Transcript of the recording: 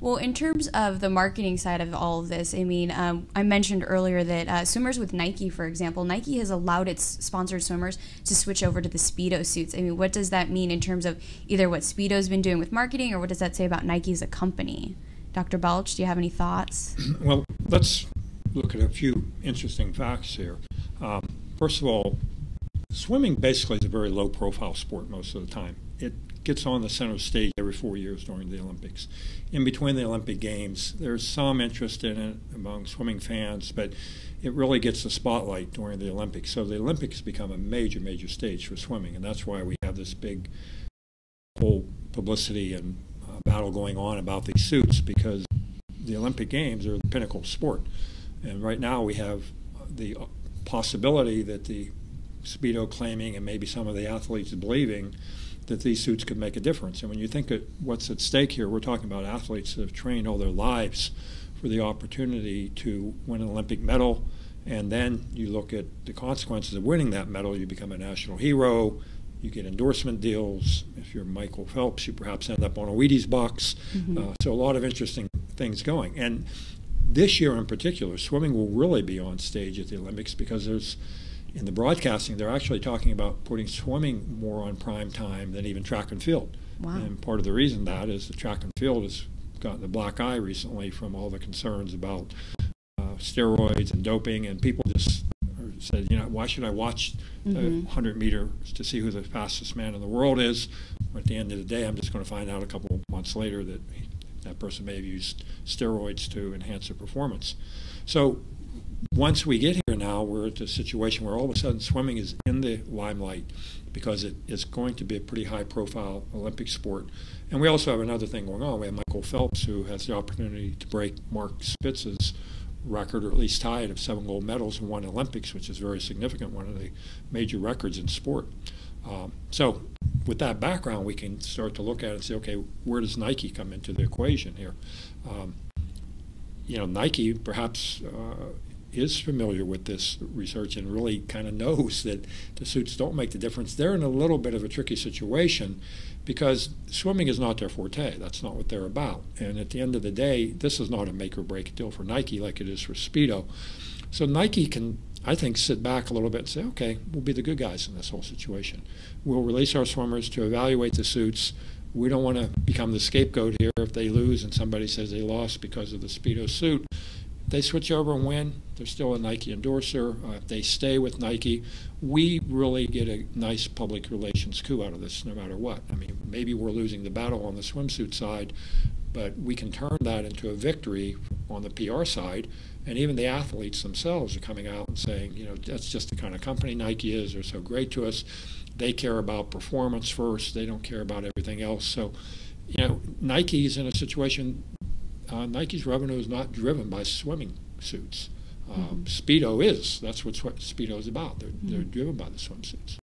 Well, in terms of the marketing side of all of this, I mean, I mentioned earlier that swimmers with Nike, for example, Nike has allowed its sponsored swimmers to switch over to the Speedo suits. I mean, what does that mean in terms of either what Speedo's been doing with marketing, or what does that say about Nike as a company? Dr. Belch, do you have any thoughts? Well, let's look at a few interesting facts here. First of all, swimming basically is a very low-profile sport most of the time. It gets on the center stage every 4 years during the Olympics. In between the Olympic Games, there's some interest in it among swimming fans, but it really gets the spotlight during the Olympics. So the Olympics become a major, major stage for swimming, and that's why we have this big whole publicity and battle going on about these suits, because the Olympic Games are the pinnacle sport. And right now we have the possibility that the Speedo claiming, and maybe some of the athletes believing, that these suits could make a difference. And when you think of what's at stake here, we're talking about athletes that have trained all their lives for the opportunity to win an Olympic medal, and then you look at the consequences of winning that medal. You become a national hero, you get endorsement deals. If you're Michael Phelps, you perhaps end up on a Wheaties box. So a lot of interesting things going. And this year in particular, swimming will really be on stage at the Olympics, because there's, in the broadcasting, they're actually talking about putting swimming more on prime time than even track and field. Wow. And part of the reason that is the track and field has gotten a black eye recently from all the concerns about steroids and doping, and people just said, you know, why should I watch the 100 meters to see who the fastest man in the world is? At the end of the day, I'm just going to find out a couple of months later that that person may have used steroids to enhance their performance. So once we get here now, we're at a situation where all of a sudden swimming is in the limelight, because it is going to be a pretty high-profile Olympic sport. And we also have another thing going on. We have Michael Phelps, who has the opportunity to break Mark Spitz's record, or at least tie it, of 7 gold medals in one Olympics, which is very significant, one of the major records in sport. So with that background, we can start to look at it and say, okay, where does Nike come into the equation here? You know, Nike perhaps is familiar with this research and really kind of knows that the suits don't make the difference. They're in a little bit of a tricky situation, because swimming is not their forte. That's not what they're about. And at the end of the day, this is not a make or break deal for Nike like it is for Speedo. So Nike can, I think, sit back a little bit and say, okay, we'll be the good guys in this whole situation. We'll release our swimmers to evaluate the suits. We don't want to become the scapegoat here if they lose and somebody says they lost because of the Speedo suit. If they switch over and win, they're still a Nike endorser. If they stay with Nike, we really get a nice public relations coup out of this no matter what. I mean, maybe we're losing the battle on the swimsuit side, but we can turn that into a victory on the PR side. And even the athletes themselves are coming out and saying, you know, that's just the kind of company Nike is. They're so great to us. They care about performance first. They don't care about everything else. So, you know, Nike's in a situation, Nike's revenue is not driven by swimming suits. Speedo is. That's what Speedo is about. They're driven by the swimsuits.